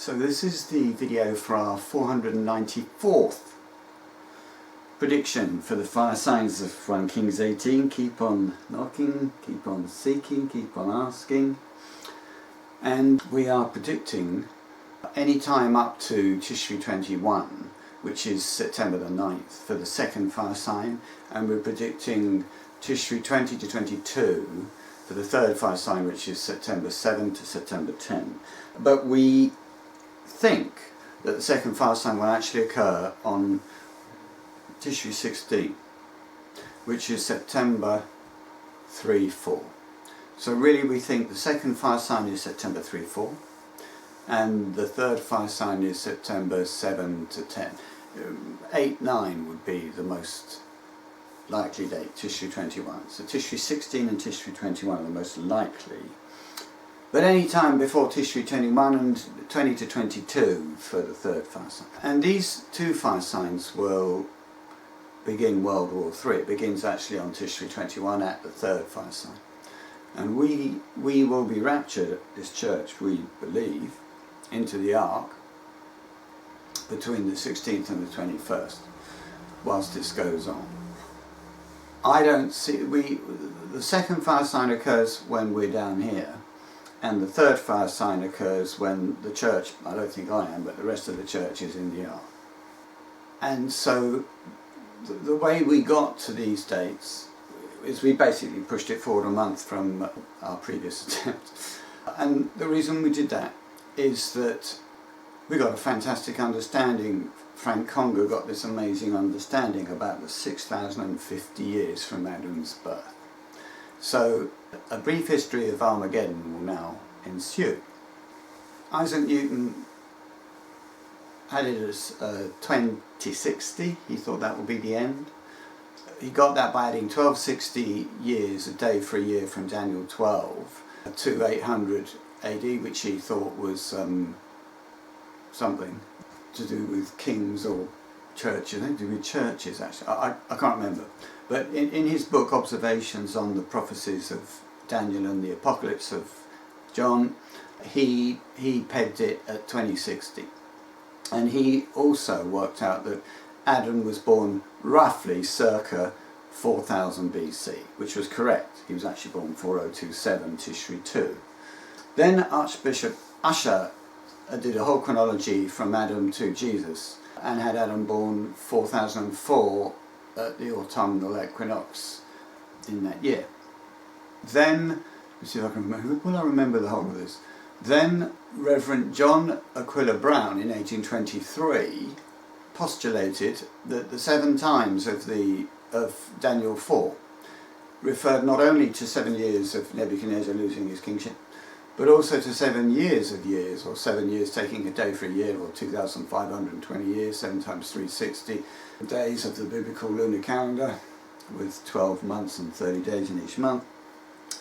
So this is the video for our 494th prediction for the fire signs of 1 Kings 18. Keep on knocking, keep on seeking, keep on asking. And we are predicting any time up to Tishri 21, which is September the 9th, for the second fire sign. And we're predicting Tishri 20 to 22 for the third fire sign, which is September 7 to September 10. But we think that the second fire sign will actually occur on Tishri 16, which is September 3-4. So really we think the second fire sign is September 3-4 and the third fire sign is September 7 to 10. 8-9 would be the most likely date, Tishri 21. So Tishri 16 and Tishri 21 are the most likely. But any time before Tishri 21 and 20 to 22 for the third fire sign. And these two fire signs will begin World War III. It begins actually on Tishri 21 at the third fire sign. And we will be raptured, this church, we believe, into the ark between the 16th and the 21st, whilst this goes on. I don't see, the second fire sign occurs when we're down here, and the third fire sign occurs when the church, I don't think I am, but the rest of the church is in the ark. And so the way we got to these dates is we basically pushed it forward a month from our previous attempt. And the reason we did that is that we got a fantastic understanding. Frank Conger got this amazing understanding about the 6,050 years from Adam's birth. So a brief history of Armageddon will now ensue. Isaac Newton had it as 2060, he thought that would be the end. He got that by adding 1260 years, a day for a year, from Daniel 12 to 800 AD, which he thought was something to do with kings or churches. I think to do with churches actually, I can't remember. But in his book Observations on the Prophecies of Daniel and the Apocalypse of John, he pegged it at 2060. And he also worked out that Adam was born roughly circa 4000 BC, which was correct. He was actually born 4027 Tishri 2. Then Archbishop Usher did a whole chronology from Adam to Jesus and had Adam born 4004 at the autumnal equinox in that year. Then, let's see if I can remember, will I remember the whole of this? Then Reverend John Aquila Brown in 1823 postulated that the 7 times of Daniel 4 referred not only to 7 years of Nebuchadnezzar losing his kingship, but also to 7 years of years, or 7 years taking a day for a year, or 2,520 years, 7 times 360 days of the biblical lunar calendar, with 12 months and 30 days in each month.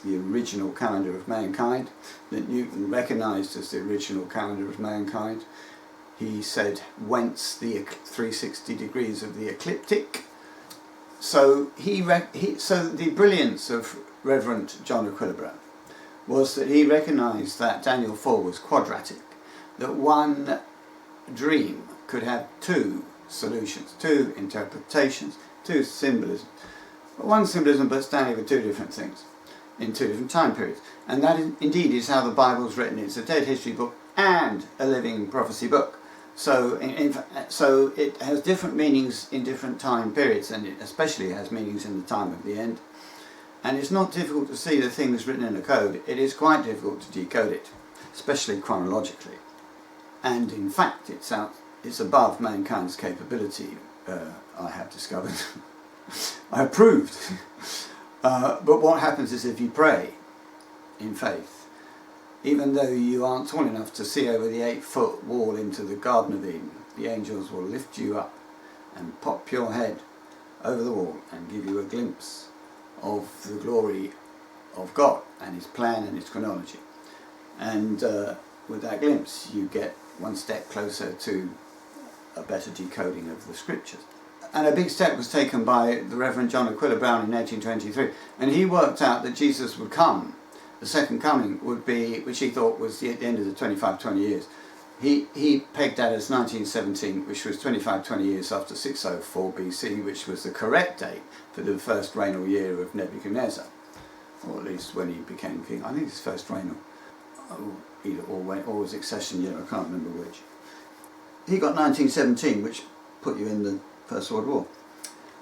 The original calendar of mankind that Newton recognised as the original calendar of mankind. He said, whence the 360 degrees of the ecliptic. So so the brilliance of Reverend John Aquila Brown was that he recognised that Daniel 4 was quadratic, that one dream could have 2 solutions, 2 interpretations, 2 symbolisms. One symbolism but standing for 2 different things in 2 different time periods. And that indeed is how the Bible is written. It's a dead history book and a living prophecy book. So, so it has different meanings in different time periods, and it especially has meanings in the time of the end. And it's not difficult to see the things written in a code. It is quite difficult to decode it, especially chronologically. And in fact, it's above mankind's capability, I have discovered. I have proved. But what happens is if you pray in faith, even though you aren't tall enough to see over the 8-foot wall into the Garden of Eden, the angels will lift you up and pop your head over the wall and give you a glimpse of the glory of God and his plan and his chronology. And with that glimpse you get one step closer to a better decoding of the scriptures. And a big step was taken by the Reverend John Aquila Brown in 1823, and he worked out that Jesus would come, the second coming would be, which he thought was at the end of the 20 years, he pegged that as 1917, which was 20 years after 604 BC, which was the correct date for the first regnal year of Nebuchadnezzar, or at least when he became king. I think his first regnal, or was accession year, I can't remember which. He got 1917, which put you in the First World War.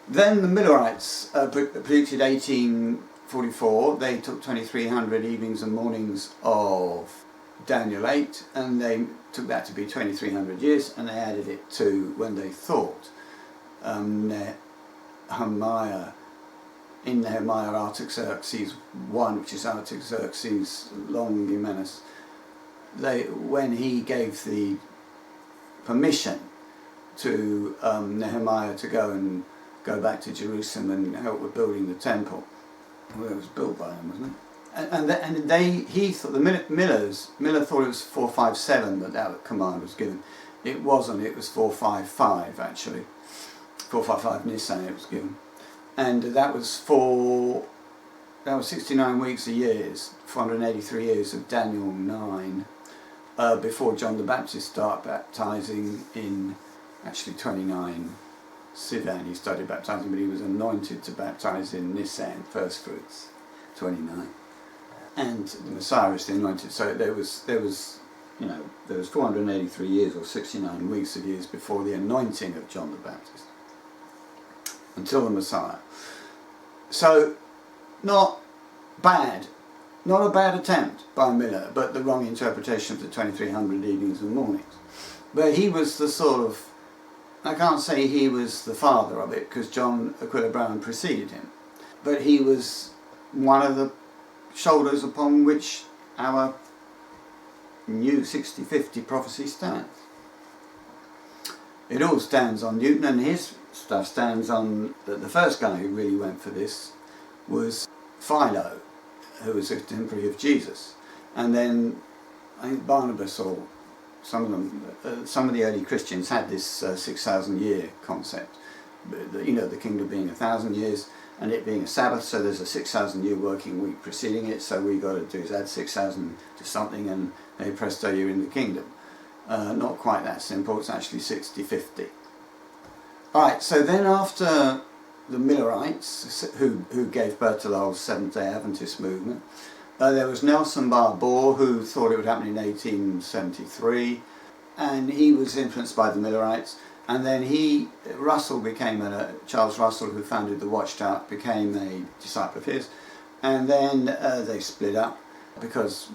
Then the Millerites predicted 1844. They took 2300 evenings and mornings of Daniel 8, and they took that to be 2300 years, and they added it to when they thought Nehemiah, in Nehemiah Artaxerxes 1, which is Artaxerxes Longimanus, when he gave the permission to Nehemiah to go back to Jerusalem and help with building the temple. Well, it was built by him, wasn't it? He thought, Miller thought it was 457 that command was given. It wasn't, it was 455 actually. 455 Nisan it was given. And that was 69 weeks of years, 483 years of Daniel 9, before John the Baptist started baptizing in actually 29 Sivan. He started baptizing, but he was anointed to baptize in Nisan, first fruits, 29. And the Messiah is the anointed. So there was 483 years or 69 weeks of years before the anointing of John the Baptist, until the Messiah. So not bad, not a bad attempt by Miller, but the wrong interpretation of the 2300 evenings and mornings. But he was the sort of, I can't say he was the father of it, because John Aquila Brown preceded him, but he was one of the shoulders upon which our new 6050 prophecy stands. It all stands on Newton, and his stuff stands on the first guy who really went for this was Philo, who was a contemporary of Jesus, and then I think Barnabas or some of the early Christians had this 6,000 year concept. The kingdom being 1,000 years and it being a Sabbath, so there's a 6,000 year working week preceding it, so we got to do is add 6,000 to something and hey presto, you're in the kingdom. Not quite that simple, it's actually 60-50. Alright, so then after the Millerites, who gave birth to the whole Seventh-day Adventist movement, there was Nelson Barbour, who thought it would happen in 1873, and he was influenced by the Millerites. And then Charles Russell, who founded the Watchtower, became a disciple of his. And then they split up because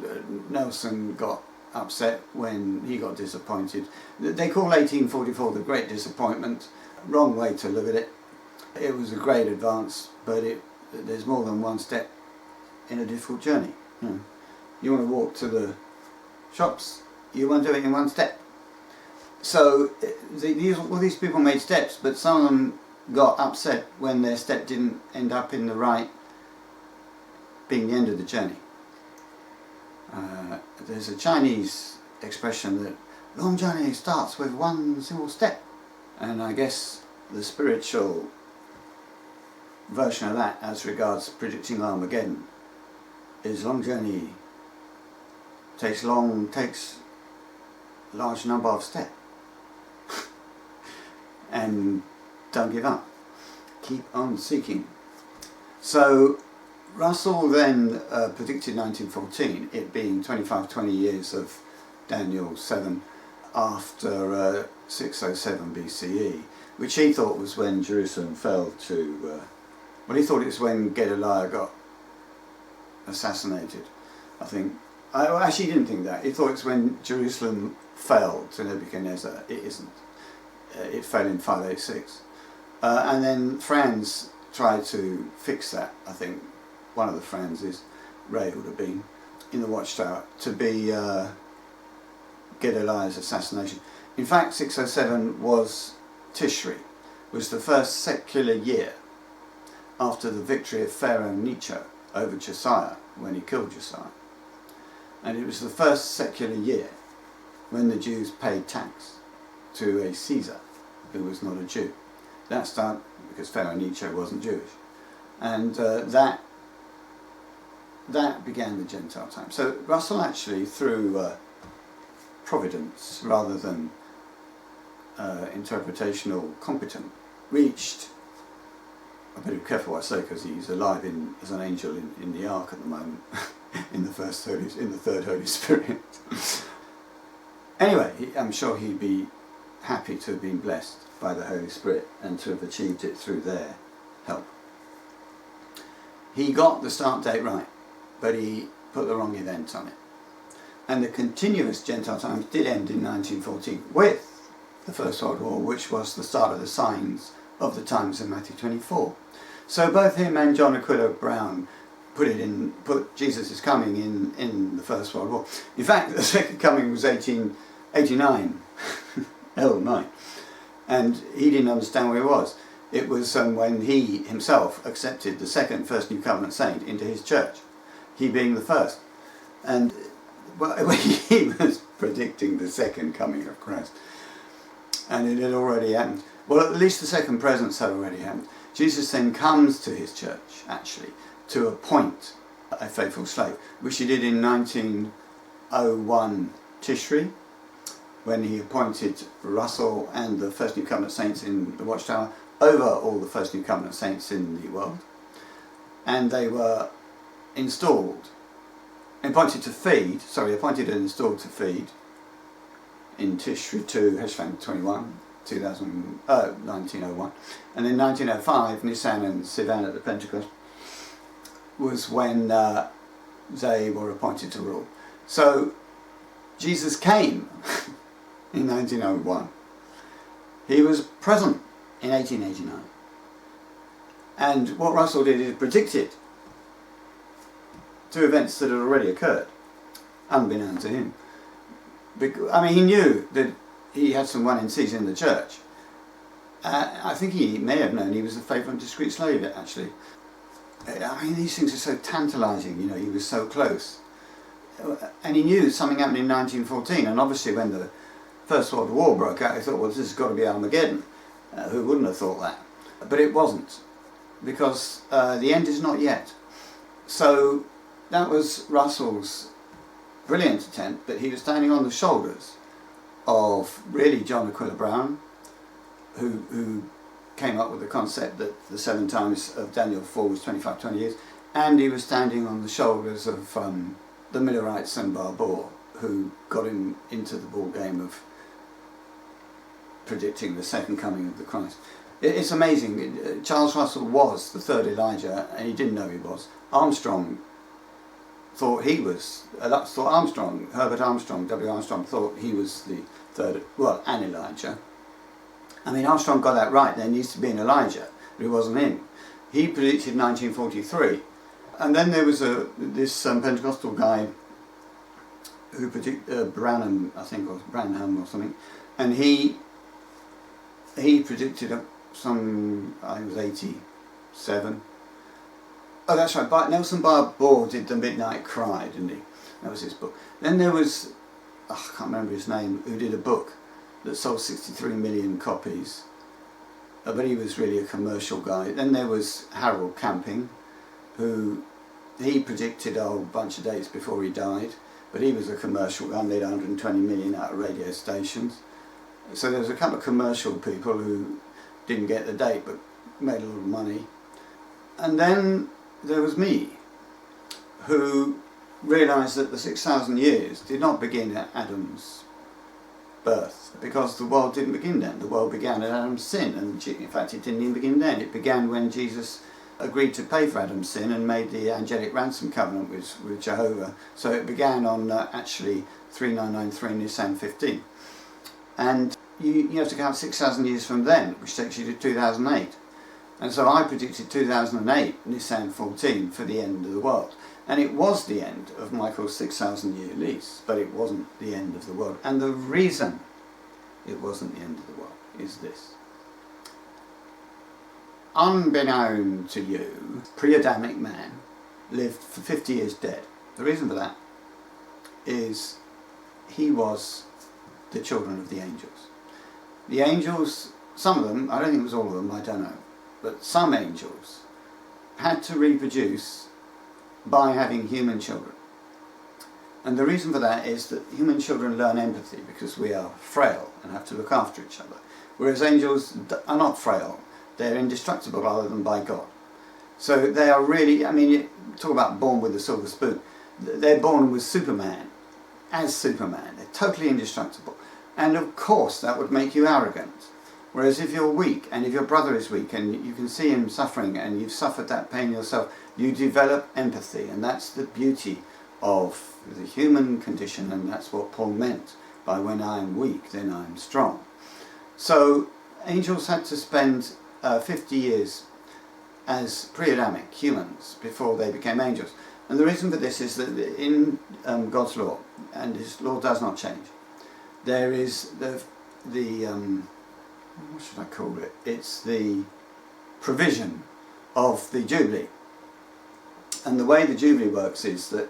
Nelson got upset when he got disappointed. They call 1844 the Great Disappointment. Wrong way to look at it. It was a great advance, but there's more than one step in a difficult journey. You want to walk to the shops, you want to do it in one step. So these people made steps, but some of them got upset when their step didn't end up in the right, being the end of the journey. There's a Chinese expression that long journey starts with one single step, and I guess the spiritual version of that, as regards predicting Armageddon, is long journey takes a large number of steps. And don't give up. Keep on seeking. So Russell then predicted 1914, it being 20 years of Daniel 7 after 607 BCE, which he thought was when Jerusalem fell to... he thought it was when Gedaliah got assassinated, I think. I actually didn't think that. He thought it was when Jerusalem fell to Nebuchadnezzar. It isn't. It fell in 586. And then Franz tried to fix that, I think. One of the Franzes, Ray would have been, in the Watchtower, to be Gedaliah's assassination. In fact, 607 was Tishri, was the first secular year after the victory of Pharaoh Necho over Josiah, when he killed Josiah. And it was the first secular year when the Jews paid tax to a Caesar who was not a Jew. That started because Pharaoh Necho wasn't Jewish. And that began the Gentile time. So Russell actually, through providence rather than interpretational competent, reached, I better be careful what I say because he's alive as an angel in the ark at the moment, in the third Holy Spirit. Anyway, I'm sure he'd be happy to have been blessed by the Holy Spirit and to have achieved it through their help. He got the start date right, but he put the wrong event on it. And the continuous Gentile times did end in 1914 with the First World War, which was the start of the signs of the times in Matthew 24. So both him and John Aquila Brown put Jesus is coming in the First World War. In fact, the second coming was 1889, L9, and he didn't understand where he was. It was when he himself accepted the first New Covenant saint into his church, he being the first. And well, he was predicting the second coming of Christ, and it had already happened. Well, at least the second presence had already happened. Jesus then comes to his church, actually, to appoint a faithful slave, which he did in 1901 Tishri, when he appointed Russell and the first New Covenant saints in the Watchtower over all the first New Covenant saints in the world. And they were appointed and installed to feed in Tishri 2, Heshvan 21, 1901. And in 1905, Nisan and Sivan at the Pentecost was when they were appointed to rule. So Jesus came in 1901. He was present in 1889. And what Russell did is predicted two events that had already occurred, unbeknown to him. He knew that he had some 1NCs in the church. I think he may have known he was a faithful and discreet slave, actually. These things are so tantalising, he was so close. And he knew something happened in 1914, and obviously when the First World War broke out, he thought, well, this has got to be Armageddon. Who wouldn't have thought that? But it wasn't, because the end is not yet. So that was Russell's brilliant attempt, but he was standing on the shoulders of really John Aquila Brown, who came up with the concept that the 7 times of Daniel 4 was 20 years, and he was standing on the shoulders of the Millerites and Barbour, who got him into the ball game of predicting the second coming of the Christ. It's amazing. Charles Russell was the third Elijah, and he didn't know he was. Armstrong thought he was, Herbert Armstrong, W. Armstrong, thought he was the third, an Elijah. Armstrong got that right. There needs to be an Elijah, but it wasn't him. He predicted 1943. And then there was this Pentecostal guy who predicted, Branham, I think, or Branham or something, and he predicted I think it was 87. Oh, that's right, Nelson Barbour did The Midnight Cry, didn't he? That was his book. Then there was, I can't remember his name, who did a book that sold 63 million copies, but he was really a commercial guy. Then there was Harold Camping, who he predicted a whole bunch of dates before he died, but he was a commercial guy, made 120 million out of radio stations. So there was a couple of commercial people who didn't get the date but made a lot of money. And then there was me, who realised that the 6,000 years did not begin at Adam's birth, because the world didn't begin then. The world began at Adam's sin, and in fact it didn't even begin then. It began when Jesus agreed to pay for Adam's sin and made the angelic ransom covenant with Jehovah. So it began on actually 3993 Nisan 15. And you have to count 6,000 years from then, which takes you to 2008. And so I predicted 2008 Nisan 14 for the end of the world. And it was the end of Michael's 6,000 year lease, but it wasn't the end of the world. And the reason it wasn't the end of the world is this. Unbeknown to you, pre-Adamic man lived for 50 years dead. The reason for that is he was the children of the angels. The angels, some of them, I don't think it was all of them, I don't know, but some angels had to reproduce by having human children. And the reason for that is that human children learn empathy because we are frail and have to look after each other. Whereas angels are not frail. They're indestructible other than by God. So they are really, I mean, you talk about born with a silver spoon. They're born with Superman, as Superman. They're totally indestructible. And of course that would make you arrogant. Whereas if you're weak, and if your brother is weak, and you can see him suffering, and you've suffered that pain yourself, you develop empathy. And that's the beauty of the human condition, and that's what Paul meant by when I am weak, then I am strong. So angels had to spend 50 years as pre-Adamic humans before they became angels. And the reason for this is that in God's law, and his law does not change, there is the what should I call it? It's the provision of the Jubilee. And the way the Jubilee works is that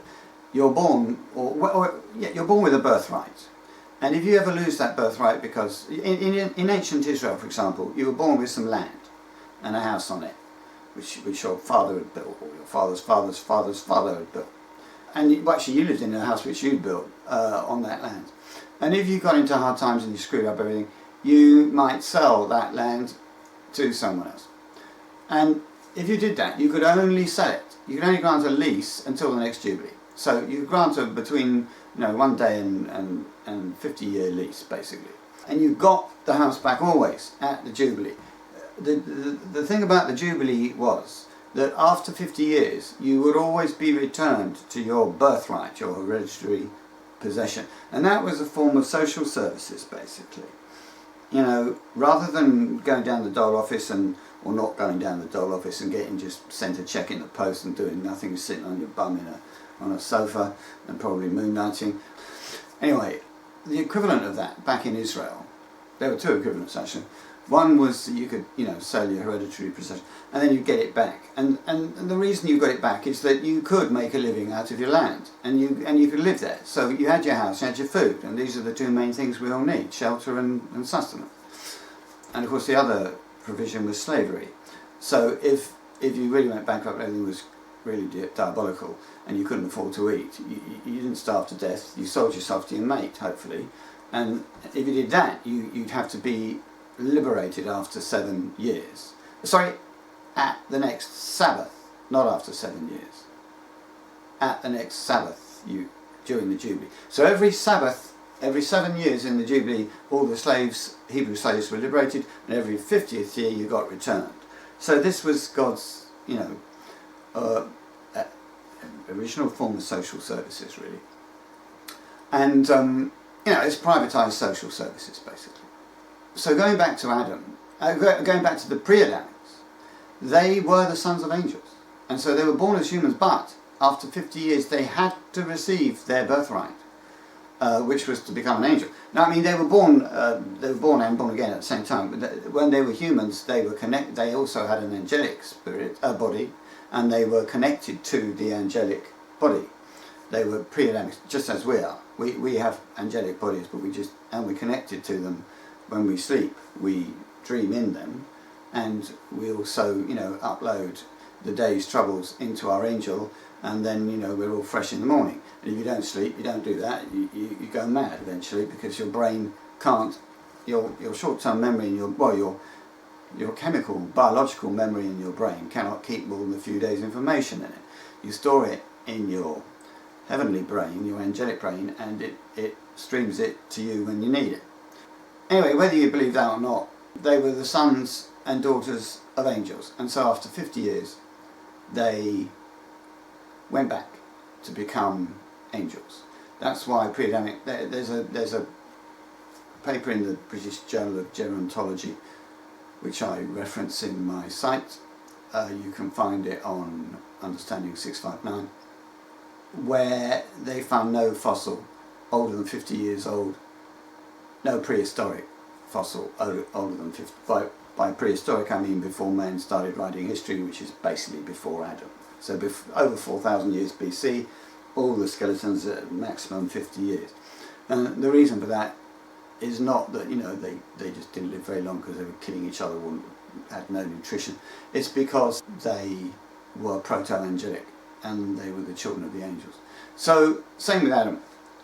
you're born, you're born with a birthright. And if you ever lose that birthright, because in ancient Israel, for example, you were born with some land and a house on it, which your father had built, or your father's father's father's father had built. And actually you lived in a house which you'd built on that land. And if you got into hard times and you screwed up everything, you might sell that land to someone else. And if you did that, you could only sell it. You could only grant a lease until the next Jubilee. So you grant a between 1 day and 50-year lease, basically. And you got the house back always at the Jubilee. The thing about the Jubilee was that after 50 years, you would always be returned to your birthright, your hereditary possession. And that was a form of social services, basically. Rather than going down the dole office or not going down the dole office and getting just sent a cheque in the post and doing nothing, sitting on your bum on a sofa and probably moonlighting. Anyway, the equivalent of that back in Israel, there were two equivalents actually. One was that you could, sell your hereditary possession and then you get it back. And the reason you got it back is that you could make a living out of your land and you could live there. So you had your house, you had your food, and these are the two main things we all need, shelter and sustenance. And of course the other provision was slavery. So if you really went bankrupt, everything was really diabolical and you couldn't afford to eat, you didn't starve to death, you sold yourself to your mate, hopefully. And if you did that, you'd have to be liberated after 7 years. Sorry, at the next Sabbath, not after 7 years. At the next Sabbath, during the Jubilee. So every Sabbath, every 7 years in the Jubilee, all the slaves, Hebrew slaves, were liberated, and every 50th year you got returned. So this was God's, original form of social services, really. And it's privatised social services, basically. So going back to Adam, going back to the pre-Adamics, they were the sons of angels. And so they were born as humans, but after 50 years they had to receive their birthright, which was to become an angel. Now, I mean, they were born and born again at the same time. But when they were humans, they were connected. They also had an angelic body, and they were connected to the angelic body. They were pre-Adamic, just as we are. We have angelic bodies, but we're connected to them. When we sleep, we dream in them, and we also, upload the day's troubles into our angel, and then, we're all fresh in the morning. And if you don't sleep, you don't do that, you go mad eventually, because your brain can't, your short-term memory and your chemical, biological memory in your brain cannot keep more than a few days' information in it. You store it in your heavenly brain, your angelic brain, and it streams it to you when you need it. Anyway, whether you believe that or not, they were the sons and daughters of angels, and so after 50 years they went back to become angels. That's why pre-Adamic, there's a paper in the British Journal of Gerontology which I reference in my site. You can find it on Understanding 659, where they found no fossil older than 50 years old. No prehistoric fossil older than 50. By prehistoric I mean before man started writing history, which is basically before Adam. So over 4,000 years BC, all the skeletons are maximum 50 years. And the reason for that is not that they just didn't live very long because they were killing each other or had no nutrition. It's because they were proto-angelic and they were the children of the angels. So same with Adam.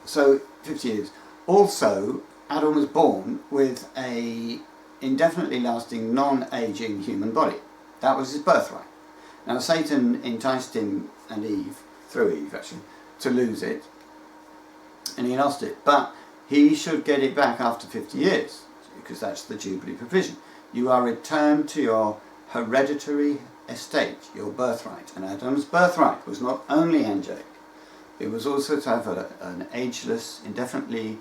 So 50 years. Also, Adam was born with a indefinitely lasting, non-aging human body. That was his birthright. Now Satan enticed him and Eve, through Eve actually, to lose it, and he lost it. But he should get it back after 50 years, because that's the Jubilee provision. You are returned to your hereditary estate, your birthright. And Adam's birthright was not only angelic, it was also to have an ageless, indefinitely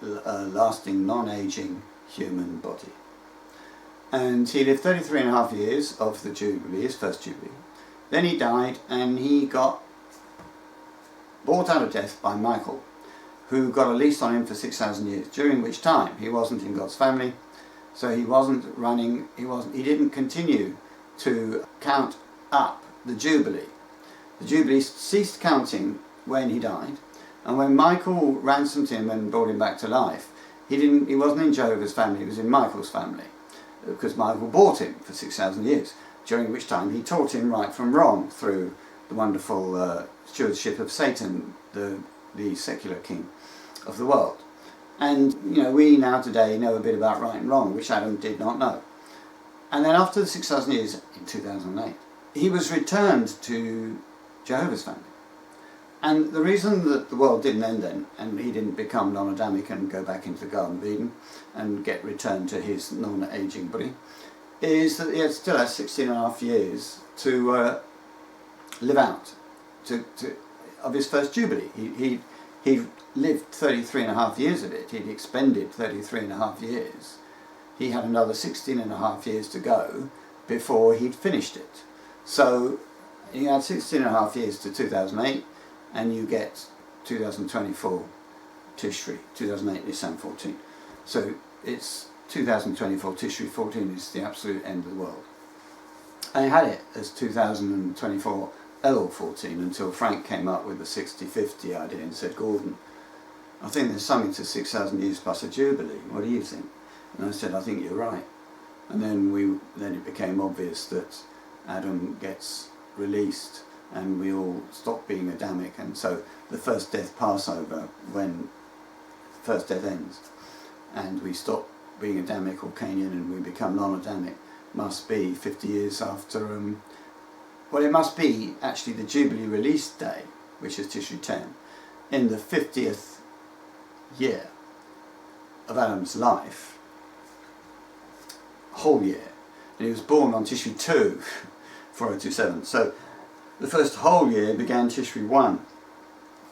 lasting, non-aging human body. And he lived 33 and a half years of the Jubilee, his first Jubilee. Then he died, and he got brought out of death by Michael, who got a lease on him for 6,000 years, during which time he wasn't in God's family, so he wasn't running, he didn't continue to count up the Jubilee. The Jubilee ceased counting when he died, and when Michael ransomed him and brought him back to life, he wasn't in Jehovah's family, he was in Michael's family, because Michael bought him for 6,000 years, during which time he taught him right from wrong through the wonderful stewardship of Satan, the secular king of the world. And we now today know a bit about right and wrong, which Adam did not know. And then after the 6,000 years, in 2008, he was returned to Jehovah's family. And the reason that the world didn't end then, and he didn't become non-Adamic and go back into the Garden of Eden and get returned to his non-aging body, is that he still has 16 and a half years to live out of his first Jubilee. He lived 33 and a half years of it. He'd expended 33 and a half years. He had another 16 and a half years to go before he'd finished it. So he had 16 and a half years to 2008, and you get 2024 Tishri, 2008 Nisan 14. So it's 2024 Tishri 14 is the absolute end of the world. I had it as 2024 Elul 14 until Frank came up with the 60-50 idea and said, Gordon, I think there's something to 6,000 years plus a Jubilee. What do you think? And I said, I think you're right. And then it became obvious that Adam gets released and we all stop being Adamic, and so the first death Passover, when the first death ends and we stop being Adamic or Canaanian and we become non-Adamic, must be 50 years after, well, it must be actually the Jubilee release day, which is Tishri 10, in the 50th year of Adam's life, whole year, and he was born on Tishri 2, 4027. So the first whole year began Tishri 1,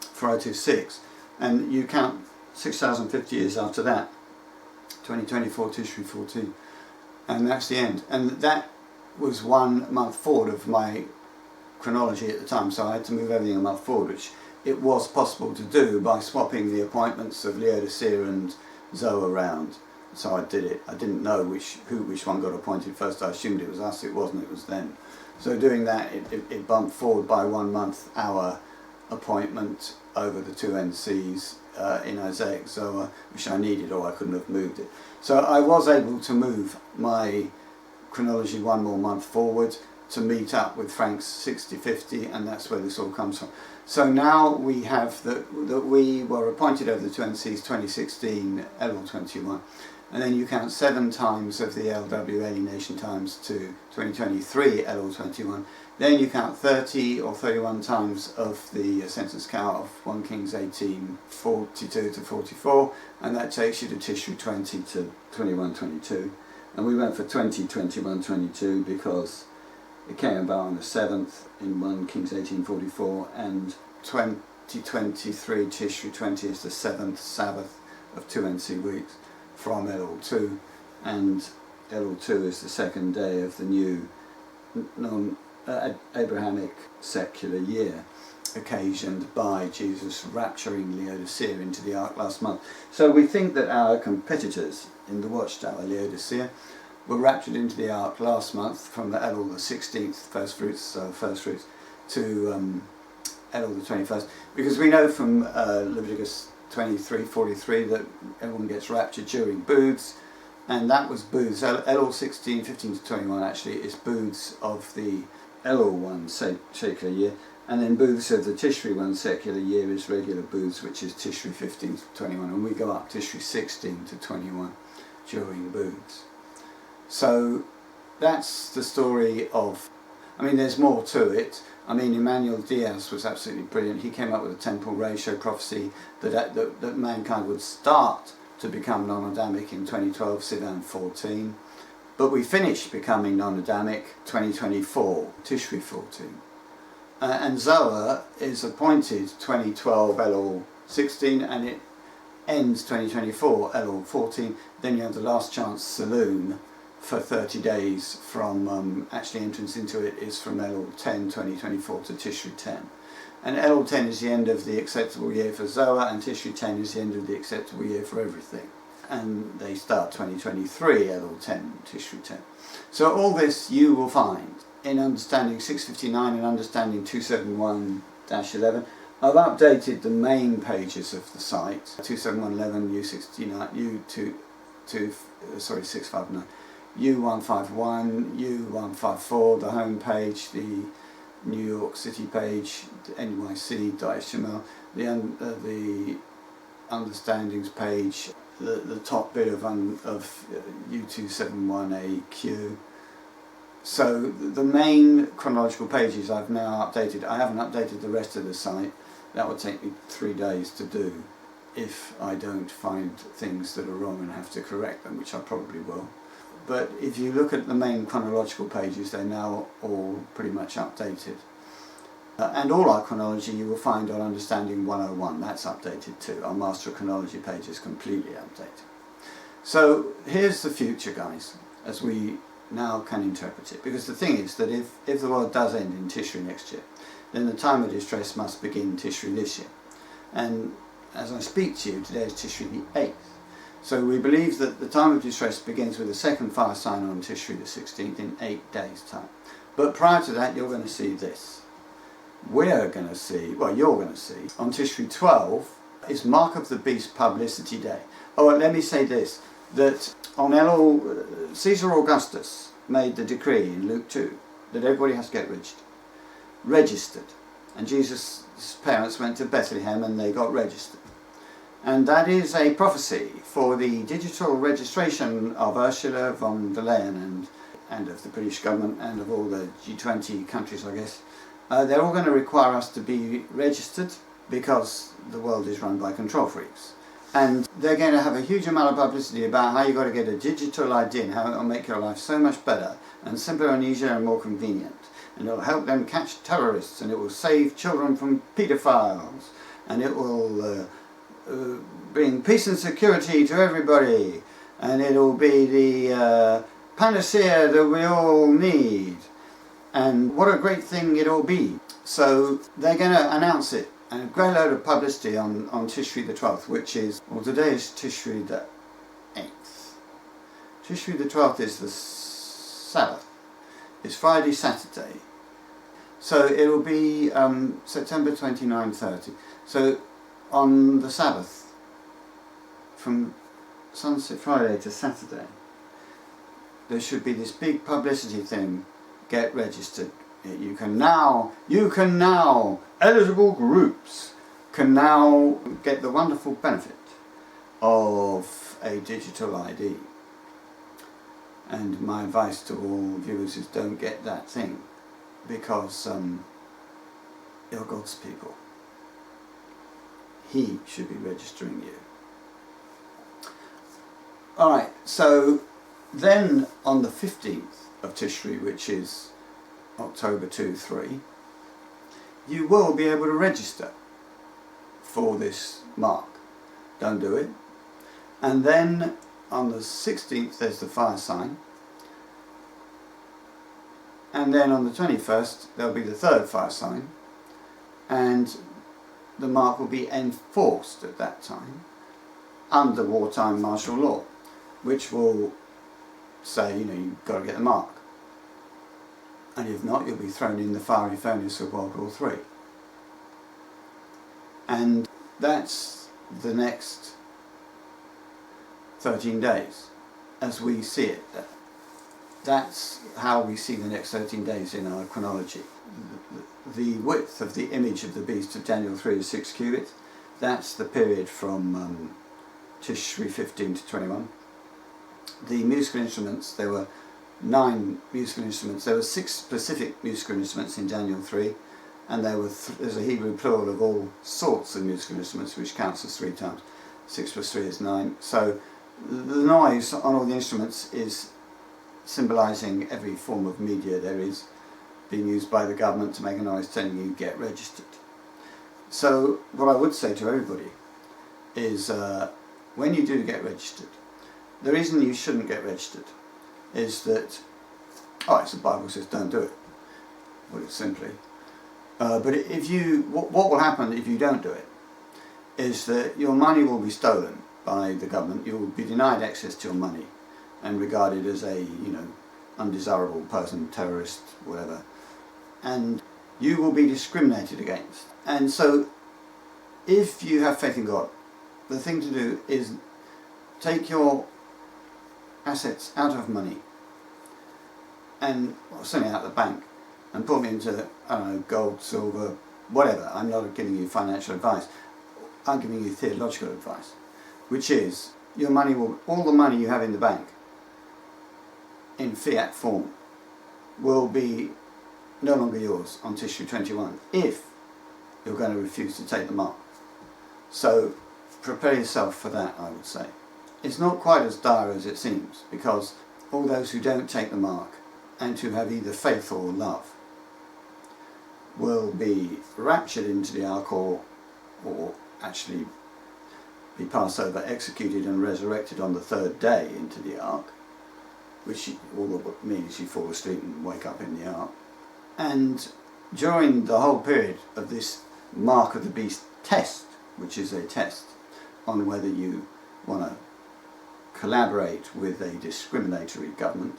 4026, and you count 6,050 years after that, 2024 Tishri 14, and that's the end. And that was 1 month forward of my chronology at the time, so I had to move everything a month forward, which it was possible to do by swapping the appointments of Laodicea and Zoe around. So I did it. I didn't know which one got appointed first. I assumed it was us. It wasn't. It was them. So doing that, it bumped forward by 1 month our appointment over the two NCs in Isaac Zoe, which I needed, or I couldn't have moved it. So I was able to move my chronology 1 more month forward to meet up with Frank's 60-50, and that's where this all comes from. So now we have that we were appointed over the two NCs 2016 Elul 21, and then you count 7 times of the LW alienation times to 2023 Elul 21. Then you count 30 or 31 times of the census count of 1 Kings 18, 42 to 44, and that takes you to Tishri 20 to 21-22. And we went for 20-21-22 because it came about on the 7th in 1 Kings 18:44, and 2023 Tishri 20 is the 7th Sabbath of 2 NC weeks from Elul 2, and Elul 2 is the 2nd day of the new Abrahamic secular year, occasioned by Jesus rapturing Laodicea into the ark last month. So we think that our competitors in the Watchtower, Laodicea, were raptured into the ark last month from the Elul the 16th, first fruits, to Elul the 21st, because we know from Leviticus 23:43 that everyone gets raptured during booths, and that was booths. Elul 16, 15 to 21 actually is booths of the Elul 1 secular year, And then booths of the Tishri 1 secular year is regular booths, which is Tishri 15 to 21, and we go up Tishri 16 to 21 during booths. So that's the story of, I mean, there's more to it. I mean, Emmanuel Diaz was absolutely brilliant. He came up with a temporal ratio prophecy that mankind would start to become non-Adamic in 2012, Sivan 14. But we finished becoming non-Adamic 2024, Tishri 14. And Zohar is appointed 2012 Elul 16, and it ends 2024 Elul 14. Then you have the last chance saloon for 30 days from actually entrance into it is from Elul 10 2024 to Tishri 10. And Elul 10 is the end of the acceptable year for Zohar, and Tishri 10 is the end of the acceptable year for everything. And they start 2023 Elul 10, Tishri 10. So all this you will find in Understanding 659 and Understanding 271-11. I've updated the main pages of the site, 27111, U69, U659, U151, U154, the home page, the New York City page, the NYC.html, the Understandings page, the top bit of U271AQ. So the main chronological pages I've now updated. I haven't updated the rest of the site. That would take me 3 days to do if I don't find things that are wrong and have to correct them, which I probably will. But if you look at the main chronological pages, they're now all pretty much updated. And all our chronology you will find on Understanding 101. That's updated too. Our Master of Chronology page is completely updated. So here's the future, guys, as we now can interpret it. Because the thing is that if the world does end in Tishri next year, then the time of distress must begin Tishri this year. And as I speak to you, today is Tishri the 8th. So we believe that the time of distress begins with the second fire sign on Tishri the 16th in 8 days' time. But prior to that, you're going to see this. We're going to see, well, you're going to see, on Tishri 12 is Mark of the Beast Publicity Day. Oh, and let me say this, that on Elul, Caesar Augustus made the decree in Luke 2 that everybody has to get registered. And Jesus' parents went to Bethlehem and they got registered. And that is a prophecy for the digital registration of Ursula von der Leyen and of the British government and of all the G20 countries, I guess. They're all going to require us to be registered because the world is run by control freaks. And they're going to have a huge amount of publicity about how you've got to get a digital ID and how it will make your life so much better and simpler and easier and more convenient. And it will help them catch terrorists, and it will save children from paedophiles, and it will bring peace and security to everybody, and it will be the panacea that we all need. And what a great thing it'll be. So they're going to announce it, and a great load of publicity on Tishri the 12th, which is, well, today is Tishri the 8th. Tishri the 12th is the Sabbath. It's Friday, Saturday. So it'll be September 29-30. So on the Sabbath, from sunset Friday to Saturday, there should be this big publicity thing. Get registered. You can now, eligible groups can now get the wonderful benefit of a digital ID. And my advice to all viewers is don't get that thing, because you're God's people. He should be registering you. Alright, so then on the 15th of Tishri, which is October 2-3, you will be able to register for this mark. Don't do it. And then on the 16th there's the fire sign, and then on the 21st there'll be the third fire sign, and the mark will be enforced at that time under wartime martial law, which will say, you've got to get the mark, and if not, you'll be thrown in the fiery furnace of World War III. And that's the next 13 days as we see it. That's how we see the next 13 days in our chronology. The the width of the image of the beast of Daniel 3 is 6 cubits. That's the period from Tishri 15 to 21. The musical instruments, there were 9 musical instruments. There were 6 specific musical instruments in Daniel 3, and there's a Hebrew plural of all sorts of musical instruments, which counts as 3 times. 6 plus 3 is 9. So the noise on all the instruments is symbolising every form of media there is being used by the government to make a noise telling you get registered. So what I would say to everybody is when you do get registered, the reason you shouldn't get registered is that, it's the Bible says don't do it, put it simply. But if you, what will happen if you don't do it is that your money will be stolen by the government. You will be denied access to your money and regarded as a, undesirable person, terrorist, whatever. And you will be discriminated against. And so if you have faith in God, the thing to do is take your assets out of money and certainly out of the bank and put them into, gold, silver, whatever. I'm not giving you financial advice. I'm giving you theological advice, which is your money all the money you have in the bank in fiat form will be no longer yours on Tishri 21 if you're going to refuse to take the mark. So prepare yourself for that, I would say. It's not quite as dire as it seems, because all those who don't take the mark and who have either faith or love will be raptured into the ark or actually be passed over, executed and resurrected on the 3rd day into the ark, which all it means you fall asleep and wake up in the ark. And during the whole period of this mark of the beast test, which is a test on whether you want to collaborate with a discriminatory government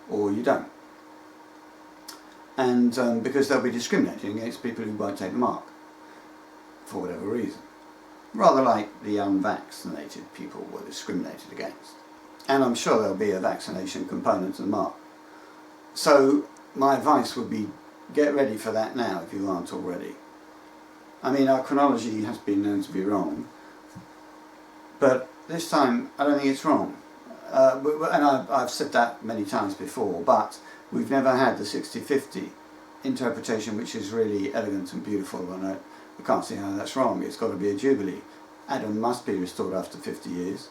or you don't. And because they'll be discriminating against people who won't take the mark for whatever reason. Rather like the unvaccinated people were discriminated against. And I'm sure there'll be a vaccination component to the mark. So my advice would be get ready for that now if you aren't already. I mean, our chronology has been known to be wrong, but this time I don't think it's wrong. And I've said that many times before, but we've never had the 60-50 interpretation, which is really elegant and beautiful, and I can't see how that's wrong. It's got to be a jubilee. Adam must be restored after 50 years.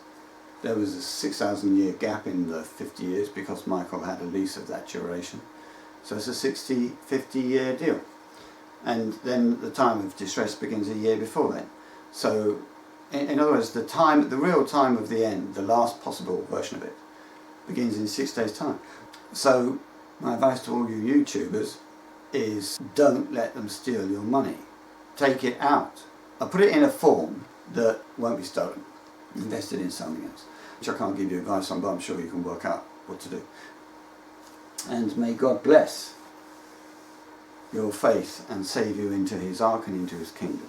There was a 6,000-year gap in the 50 years because Michael had a lease of that duration. So it's a 60-50 year deal. And then the time of distress begins a year before then. So in other words, the real time of the end, the last possible version of it, begins in 6 days' time. So my advice to all you YouTubers is don't let them steal your money. Take it out. I'll put it in a form that won't be stolen. Invest it in something else, which I can't give you advice on, but I'm sure you can work out what to do. And may God bless your faith and save you into his ark and into his kingdom.